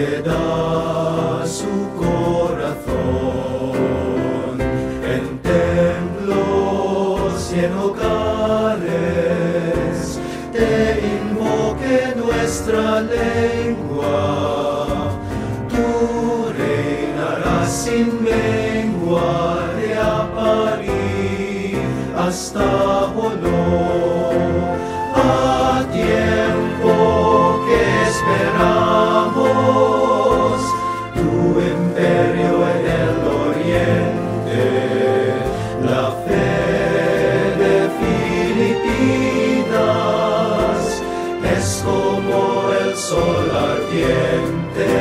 te da su corazón en templos y en hogares, te invoque nuestra lengua, tú reinarás sin mengua de París hasta Joló, a tiempo que esperamos tu imperio en el oriente, la fe de Filipinas es como el sol ardiente,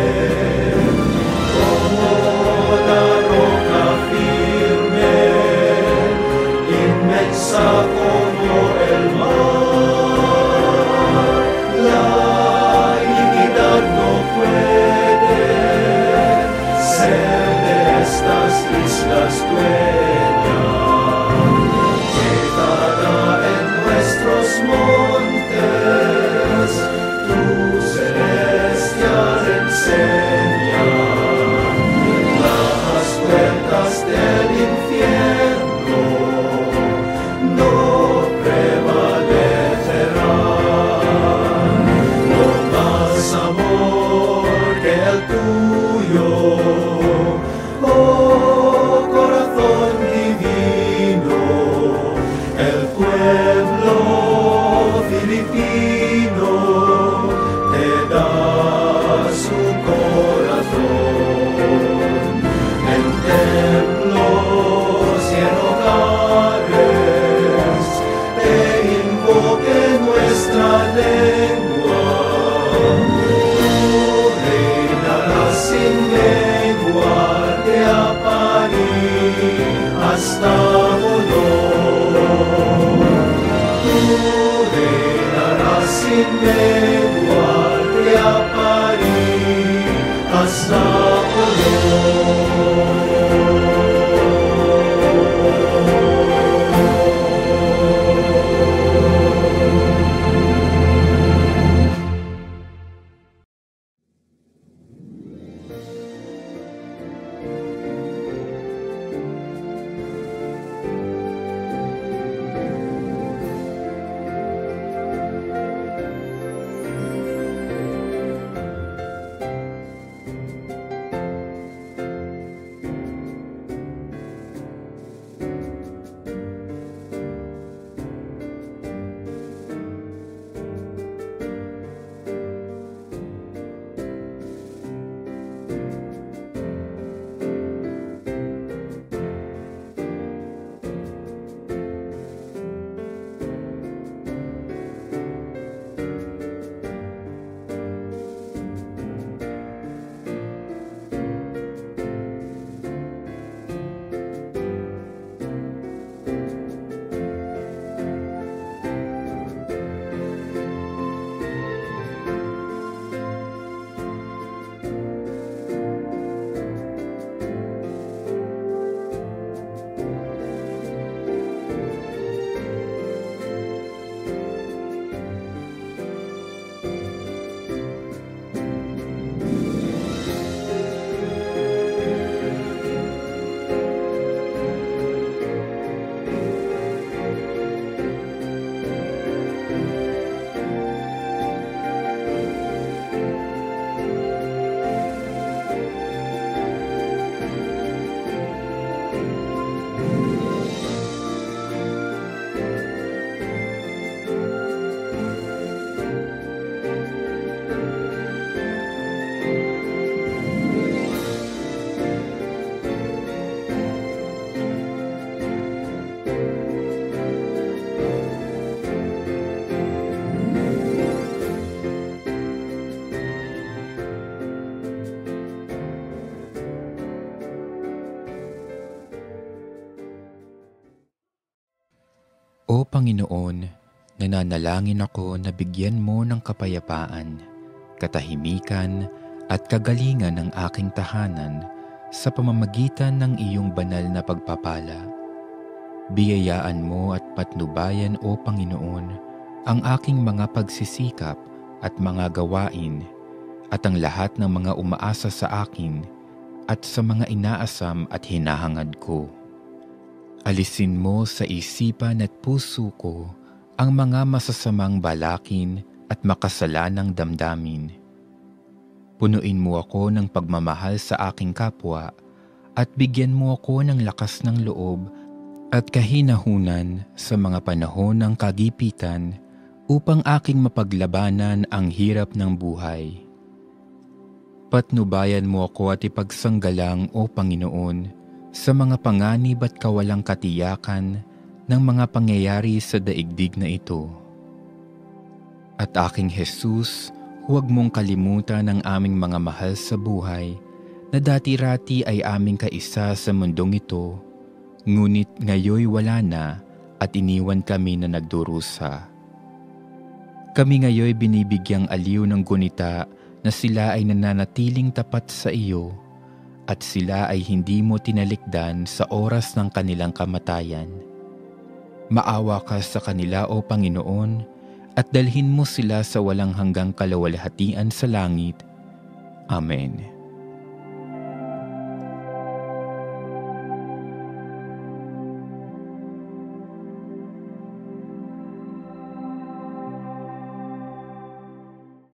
como la roca firme, inmensa como el mar. La iniquidad no puede ser de estas islas dueña. Quedará en nuestros montes tu celestial enseña. Las puertas del infierno no prevalecerán. No más amor que el tuyo, oh corazón divino, el pueblo filipino te da su corazón en templos y en hogares, te invoque nuestra lengua, tú reinarás sin lengua de París hasta Joló, tú reinarás sin lengua de París hasta Joló. O Panginoon, nananalangin ako na bigyan mo ng kapayapaan, katahimikan at kagalingan ng aking tahanan sa pamamagitan ng iyong banal na pagpapala. Biyayaan mo at patnubayan, O Panginoon, ang aking mga pagsisikap at mga gawain, at ang lahat ng mga umaasa sa akin at sa mga inaasam at hinahangad ko. Alisin mo sa isipan at puso ko ang mga masasamang balakin at makasalanang damdamin. Punuin mo ako ng pagmamahal sa aking kapwa at bigyan mo ako ng lakas ng loob at kahinahunan sa mga panahon ng kagipitan upang aking mapaglabanan ang hirap ng buhay. Patnubayan mo ako at ipagsanggalang, O Panginoon, sa mga panganib at kawalang katiyakan ng mga pangyayari sa daigdig na ito. At aking Jesus, huwag mong kalimutan ang aming mga mahal sa buhay na dati-rati ay aming kaisa sa mundong ito, ngunit ngayoy wala na at iniwan kami na nagdurusa. Kami ngayoy binibigyang aliw ng gunita na sila ay nananatiling tapat sa iyo at sila ay hindi mo tinalikdan sa oras ng kanilang kamatayan. Maawa ka sa kanila, O Panginoon, at dalhin mo sila sa walang hanggang kalawalhatian sa langit. Amen.